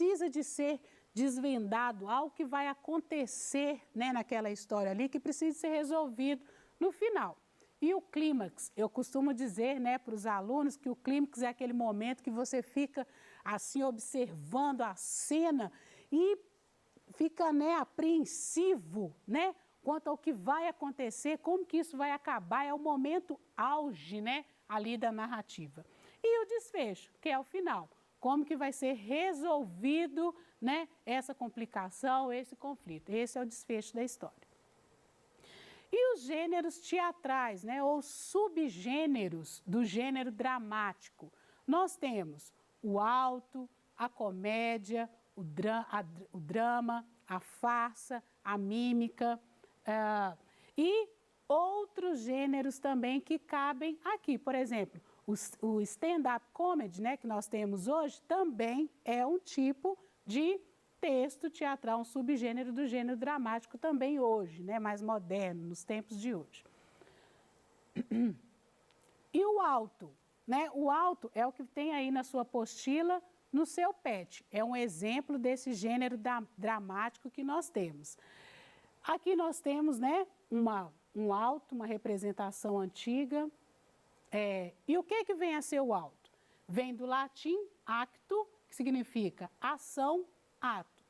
precisa de ser desvendado, algo que vai acontecer, né, naquela história ali, que precisa ser resolvido no final. E o clímax, eu costumo dizer, né, para os alunos que o clímax é aquele momento que você fica assim observando a cena e fica, né, apreensivo, né, quanto ao que vai acontecer, como que isso vai acabar, é o momento auge, né, ali da narrativa. E o desfecho, que é o final, como que vai ser resolvido, né, essa complicação, esse conflito. Esse é o desfecho da história. E os gêneros teatrais, né, ou subgêneros do gênero dramático? Nós temos o alto, a comédia, o drama, a farsa, a mímica e outros gêneros também que cabem aqui. Por exemplo, o stand-up comedy, né, que nós temos hoje, também é um tipo de texto teatral, um subgênero do gênero dramático também hoje, né, mais moderno, nos tempos de hoje. E o alto, né? O alto é o que tem aí na sua apostila, no seu PET. É um exemplo desse gênero dramático que nós temos. Aqui nós temos, né, um alto, uma representação antiga. E o que vem a ser o alto? Vem do latim acto, que significa ação, ato.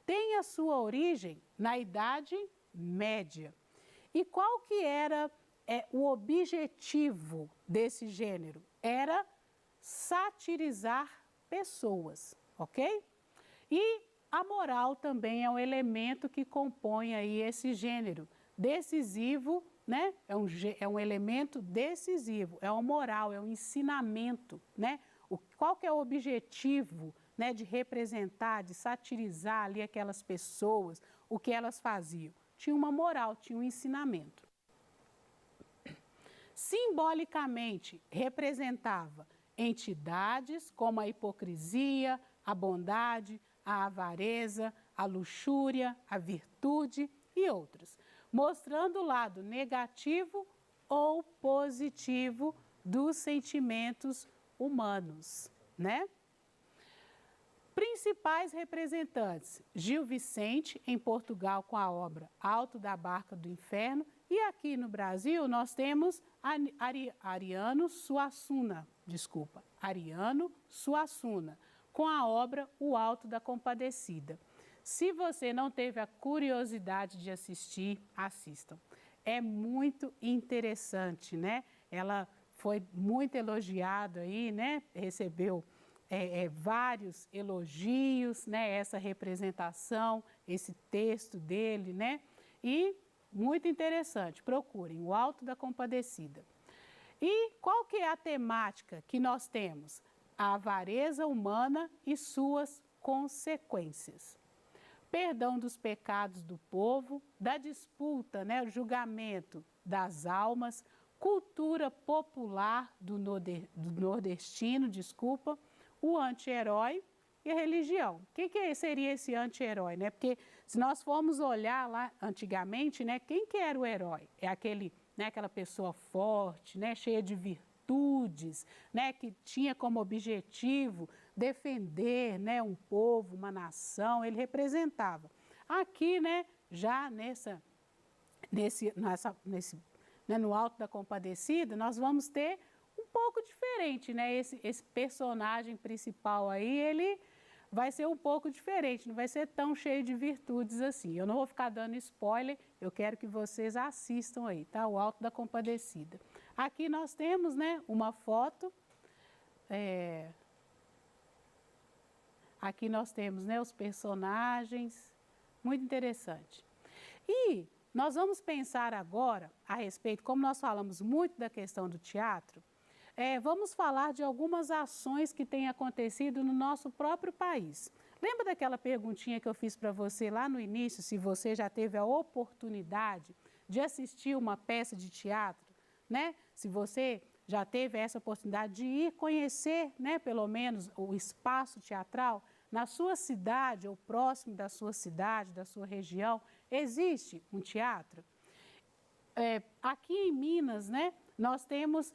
Tem a sua origem na Idade Média. E qual que era o objetivo desse gênero? Era satirizar pessoas, ok? E a moral também é um elemento que compõe aí esse gênero. Decisivo, né? É um elemento decisivo, é uma moral, é um ensinamento, né? Qual que é o objetivo, né, de representar, de satirizar ali aquelas pessoas, o que elas faziam? Tinha uma moral, tinha um ensinamento. Simbolicamente, representava entidades como a hipocrisia, a bondade, a avareza, a luxúria, a virtude e outros, mostrando o lado negativo ou positivo dos sentimentos humanos, né? Principais representantes: Gil Vicente, em Portugal, com a obra Alto da Barca do Inferno, e aqui no Brasil nós temos Ariano Suassuna, com a obra O Alto da Compadecida. Se você não teve a curiosidade de assistir, assistam. É muito interessante, né? Ela foi muito elogiada aí, né? Recebeu vários elogios, né? Essa representação, esse texto dele, né? E muito interessante, procurem O Alto da Compadecida. E qual que é a temática que nós temos? A avareza humana e suas consequências. Perdão dos pecados do povo, da disputa, né, o julgamento das almas, cultura popular do nordestino, o anti-herói e a religião. O que seria esse anti-herói, né? Porque se nós formos olhar lá antigamente, né, quem que era o herói? É aquele, né, aquela pessoa forte, né, cheia de virtudes, né, que tinha como objetivo defender, né, um povo, uma nação, ele representava. Aqui, né, já no Alto da Compadecida, nós vamos ter um pouco diferente, né? Esse personagem principal aí, ele vai ser um pouco diferente, não vai ser tão cheio de virtudes assim. Eu não vou ficar dando spoiler, eu quero que vocês assistam aí, tá? O Alto da Compadecida. Aqui nós temos, né, uma foto. Aqui nós temos, né, os personagens, muito interessante. E nós vamos pensar agora a respeito, como nós falamos muito da questão do teatro, vamos falar de algumas ações que têm acontecido no nosso próprio país. Lembra daquela perguntinha que eu fiz para você lá no início, se você já teve a oportunidade de assistir uma peça de teatro, né? Se você já teve essa oportunidade de ir conhecer, né, pelo menos o espaço teatral na sua cidade ou próximo da sua cidade, da sua região, existe um teatro? Aqui em Minas, né, nós temos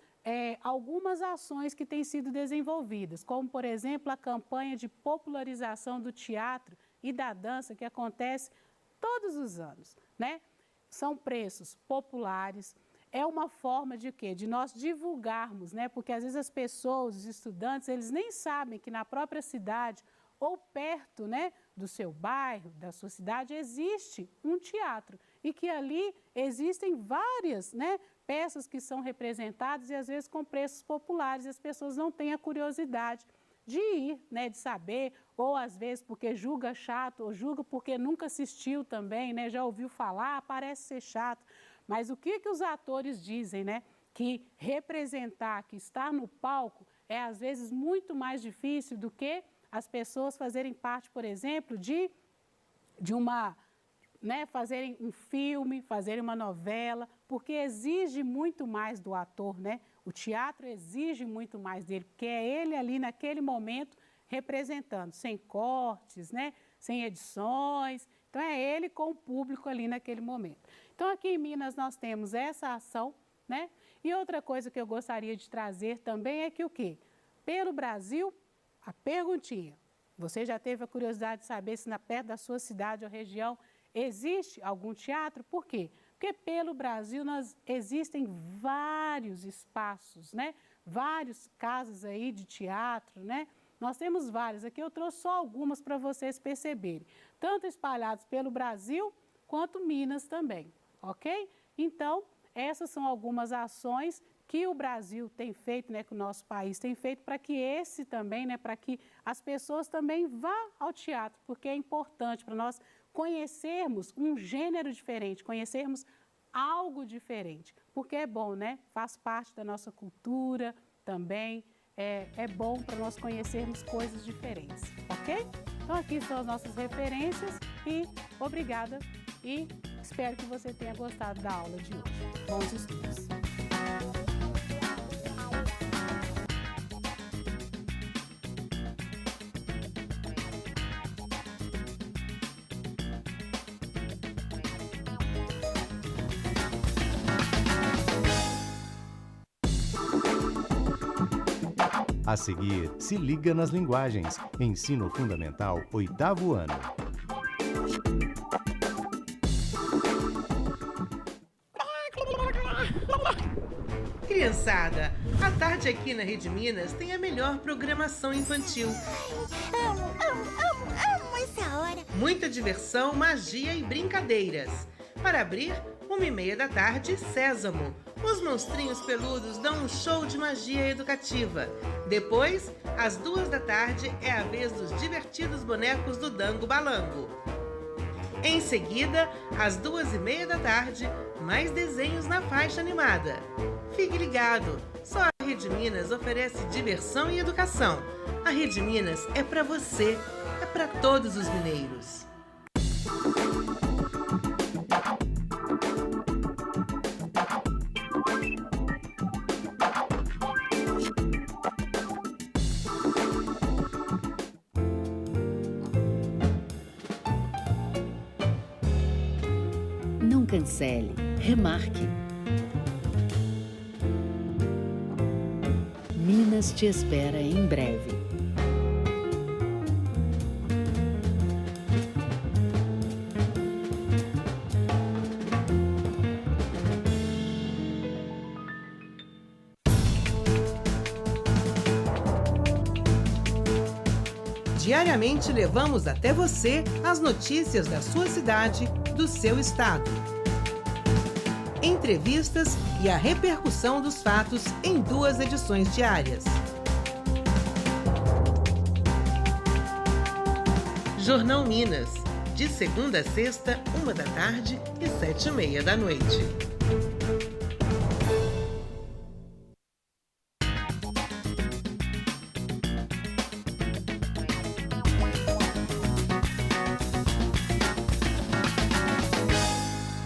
algumas ações que têm sido desenvolvidas, como, por exemplo, a campanha de popularização do teatro e da dança que acontece todos os anos, né? São preços populares, é uma forma de quê? De nós divulgarmos, né? Porque às vezes as pessoas, os estudantes, eles nem sabem que na própria cidade ou perto, né, do seu bairro, da sua cidade, existe um teatro e que ali existem várias, né, peças que são representadas e às vezes com preços populares e as pessoas não têm a curiosidade de ir, né, de saber, ou às vezes porque julga chato, ou julga porque nunca assistiu também, né, já ouviu falar, parece ser chato. Mas o que os atores dizem, né? Que representar, que estar no palco é às vezes muito mais difícil do que as pessoas fazerem parte, por exemplo, de uma, né, fazerem um filme, fazerem uma novela, porque exige muito mais do ator, né? O teatro exige muito mais dele, porque é ele ali naquele momento representando, sem cortes, né? Sem edições. Então é ele com o público ali naquele momento. Então aqui em Minas nós temos essa ação, né? E outra coisa que eu gostaria de trazer também é que o quê? Pelo Brasil, a perguntinha, você já teve a curiosidade de saber se perto da sua cidade ou região existe algum teatro? Por quê? Porque pelo Brasil existem vários espaços, né? Vários casas aí de teatro, né? Nós temos vários, aqui eu trouxe só algumas para vocês perceberem, tanto espalhados pelo Brasil quanto Minas também, ok? Então, essas são algumas ações que o Brasil tem feito, né, que o nosso país tem feito para que esse também, né, para que as pessoas também vá ao teatro, porque é importante para nós conhecermos um gênero diferente, conhecermos algo diferente, porque é bom, né? Faz parte da nossa cultura também, é bom para nós conhecermos coisas diferentes, ok? Então aqui são as nossas referências e obrigada e espero que você tenha gostado da aula de hoje. Bons estudos! A seguir, se liga nas linguagens. Ensino Fundamental, 8º ano. Criançada, a tarde aqui na Rede Minas tem a melhor programação infantil. Amo essa hora. Muita diversão, magia e brincadeiras. Para abrir, 1h30 Sésamo. Os monstrinhos peludos dão um show de magia educativa. Depois, às 2h, é a vez dos divertidos bonecos do Dango Balango. Em seguida, às 2h30, mais desenhos na faixa animada. Fique ligado, só a Rede Minas oferece diversão e educação. A Rede Minas é para você, é para todos os mineiros. Não cancele, remarque. Minas te espera em breve. Diariamente levamos até você as notícias da sua cidade, do seu estado. Entrevistas e a repercussão dos fatos em 2 edições diárias. Jornal Minas, de segunda a sexta, 1h e 7h30.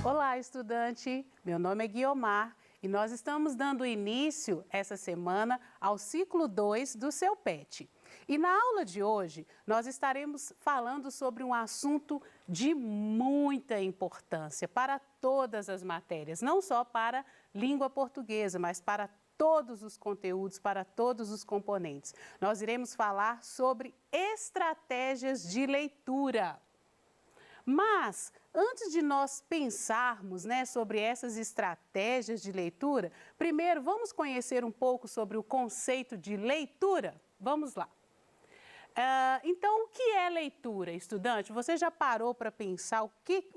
Olá, estudante! Meu nome é Guiomar e nós estamos dando início essa semana ao ciclo 2 do seu PET. E na aula de hoje, nós estaremos falando sobre um assunto de muita importância para todas as matérias, não só para língua portuguesa, mas para todos os conteúdos, para todos os componentes. Nós iremos falar sobre estratégias de leitura. Mas, antes de nós pensarmos, né, sobre essas estratégias de leitura, primeiro vamos conhecer um pouco sobre o conceito de leitura? Vamos lá. Então, o que é leitura, estudante? Você já parou para pensar o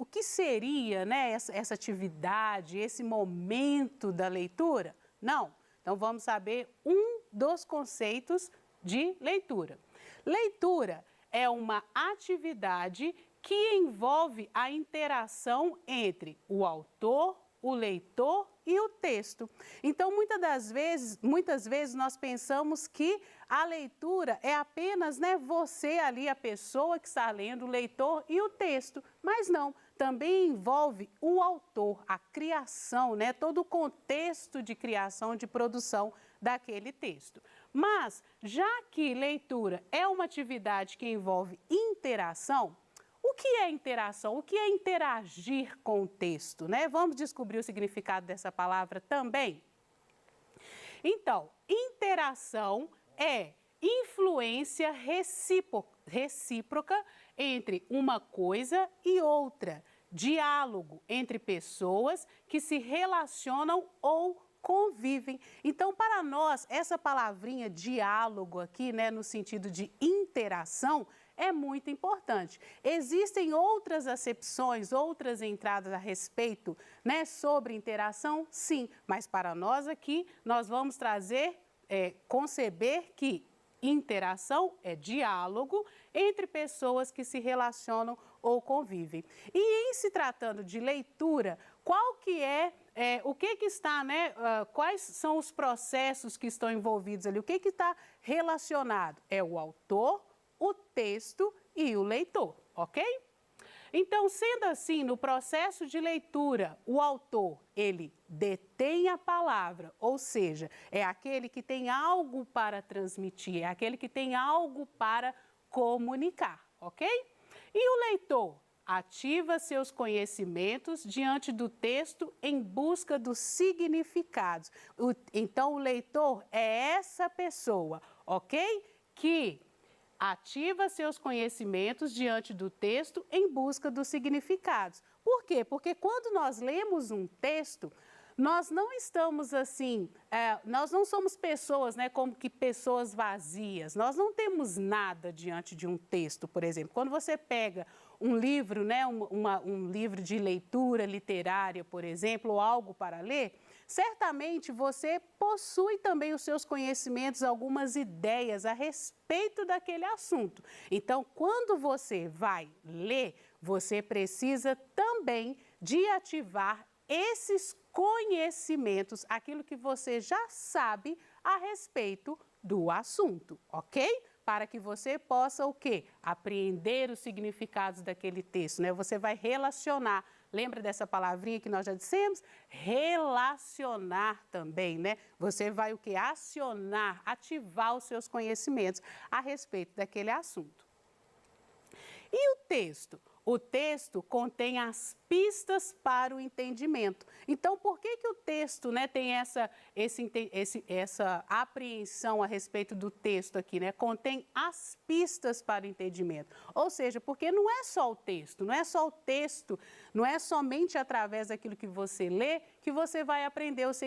que seria, né, essa atividade, esse momento da leitura? Não? Então, vamos saber um dos conceitos de leitura. Leitura é uma atividade que envolve a interação entre o autor, o leitor e o texto. Então, muitas vezes nós pensamos que a leitura é apenas, né, você ali, a pessoa que está lendo, o leitor e o texto. Mas não, também envolve o autor, a criação, né, todo o contexto de criação, de produção daquele texto. Mas, já que leitura é uma atividade que envolve interação, o que é interação? O que é interagir com o texto, né? Vamos descobrir o significado dessa palavra também? Então, interação é influência recíproca entre uma coisa e outra, diálogo entre pessoas que se relacionam ou convivem. Então, para nós, essa palavrinha diálogo aqui, né, no sentido de interação, é muito importante. Existem outras acepções, outras entradas a respeito, né, sobre interação? Sim, mas para nós aqui, nós vamos conceber que interação é diálogo entre pessoas que se relacionam ou convivem. E em se tratando de leitura, qual que o que está, né, quais são os processos que estão envolvidos ali? O que está relacionado? É o autor, o texto e o leitor, ok? Então, sendo assim, no processo de leitura, o autor, ele detém a palavra, ou seja, é aquele que tem algo para transmitir, é aquele que tem algo para comunicar, ok? E o leitor ativa seus conhecimentos diante do texto em busca dos significados. Então, o leitor é essa pessoa, ok? Que ativa seus conhecimentos diante do texto em busca dos significados. Por quê? Porque quando nós lemos um texto, nós não estamos assim, nós não somos pessoas, né, como que pessoas vazias. Nós não temos nada diante de um texto, por exemplo. Quando você pega um livro, né, um livro de leitura literária, por exemplo, ou algo para ler, certamente você possui também os seus conhecimentos, algumas ideias a respeito daquele assunto. Então, quando você vai ler, você precisa também de ativar esses conhecimentos, aquilo que você já sabe a respeito do assunto, ok? Para que você possa o quê? Apreender os significados daquele texto, né? Você vai relacionar. Lembra dessa palavrinha que nós já dissemos? Relacionar também, né? Você vai o quê? Acionar, ativar os seus conhecimentos a respeito daquele assunto. E o texto? O texto contém as pistas para o entendimento. Então, por que o texto, né, tem essa apreensão a respeito do texto aqui, né? Contém as pistas para o entendimento. Ou seja, porque não é só o texto, não é só o texto, não é somente através daquilo que você lê que você vai aprender os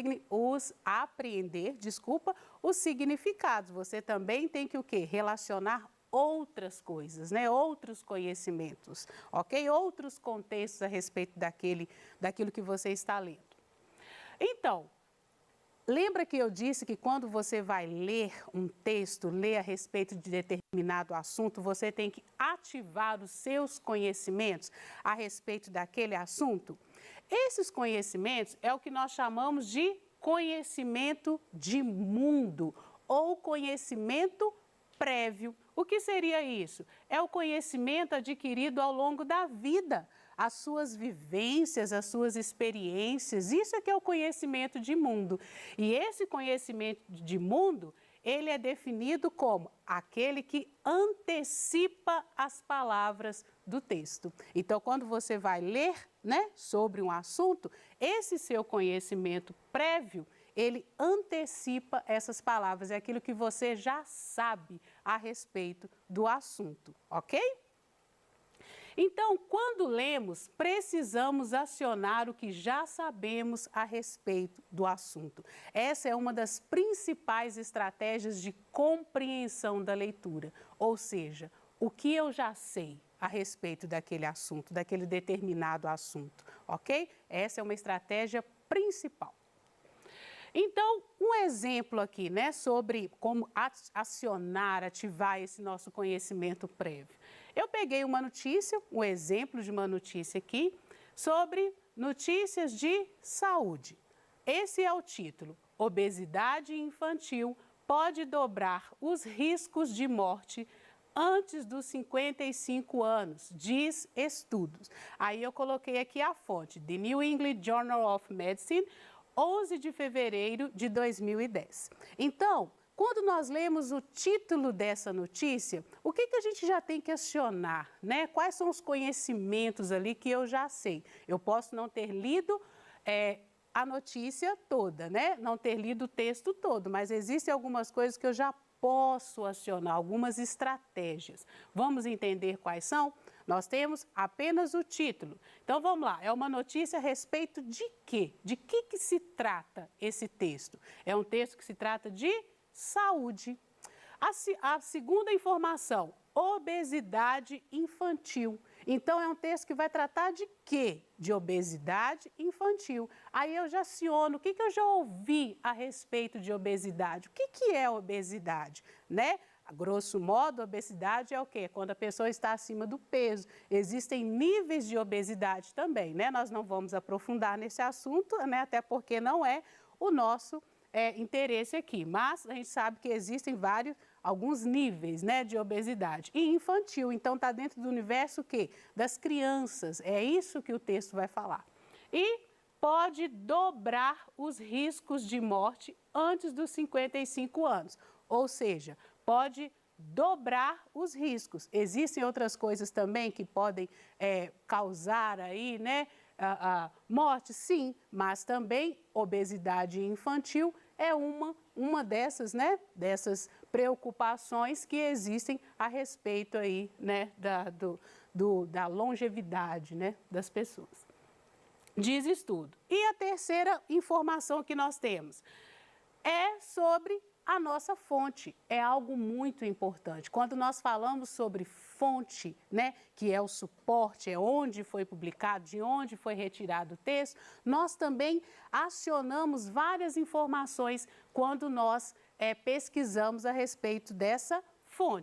significados. Você também tem que o quê? Relacionar outras coisas, né? Outros conhecimentos, ok? Outros contextos a respeito daquilo que você está lendo. Então, lembra que eu disse que quando você vai ler um texto, ler a respeito de determinado assunto, você tem que ativar os seus conhecimentos a respeito daquele assunto? Esses conhecimentos é o que nós chamamos de conhecimento de mundo ou conhecimento prévio. O que seria isso? É o conhecimento adquirido ao longo da vida, as suas vivências, as suas experiências, isso é que é o conhecimento de mundo. E esse conhecimento de mundo, ele é definido como aquele que antecipa as palavras do texto. Então, quando você vai ler, né, sobre um assunto, esse seu conhecimento prévio, ele antecipa essas palavras, é aquilo que você já sabe a respeito do assunto, ok? Então, quando lemos, precisamos acionar o que já sabemos a respeito do assunto. Essa é uma das principais estratégias de compreensão da leitura, ou seja, o que eu já sei a respeito daquele assunto, daquele determinado assunto, ok? Essa é uma estratégia principal. Então, um exemplo aqui, né, sobre como acionar, ativar esse nosso conhecimento prévio. Eu peguei uma notícia, um exemplo de uma notícia aqui, sobre notícias de saúde. Esse é o título: Obesidade infantil pode dobrar os riscos de morte antes dos 55 anos, diz estudos. Aí eu coloquei aqui a fonte, The New England Journal of Medicine, 11 de fevereiro de 2010. Então, quando nós lemos o título dessa notícia, o que a gente já tem que acionar, né? Quais são os conhecimentos ali que eu já sei? Eu posso não ter lido a notícia toda, né? Não ter lido o texto todo, mas existem algumas coisas que eu já posso acionar, algumas estratégias. Vamos entender quais são? Nós temos apenas o título. Então, vamos lá. É uma notícia a respeito de quê? De que se trata esse texto? É um texto que se trata de saúde. A segunda informação, obesidade infantil. Então, é um texto que vai tratar de quê? De obesidade infantil. Aí eu já aciono, o que eu já ouvi a respeito de obesidade? O que é obesidade, né? A grosso modo, a obesidade é o quê? Quando a pessoa está acima do peso. Existem níveis de obesidade também, né? Nós não vamos aprofundar nesse assunto, né? Até porque não é o nosso interesse aqui. Mas a gente sabe que existem alguns níveis, né, de obesidade. E infantil, então está dentro do universo o quê? Das crianças. É isso que o texto vai falar. E pode dobrar os riscos de morte antes dos 55 anos. Ou seja, pode dobrar os riscos. Existem outras coisas também que podem causar aí, né, morte, sim, mas também obesidade infantil é uma dessas, né, dessas preocupações que existem a respeito aí, né, da longevidade, né, das pessoas. Diz estudo. E a terceira informação que nós temos é sobre a nossa fonte. É algo muito importante. Quando nós falamos sobre fonte, né, que é o suporte, é onde foi publicado, de onde foi retirado o texto, nós também acionamos várias informações quando nós pesquisamos a respeito dessa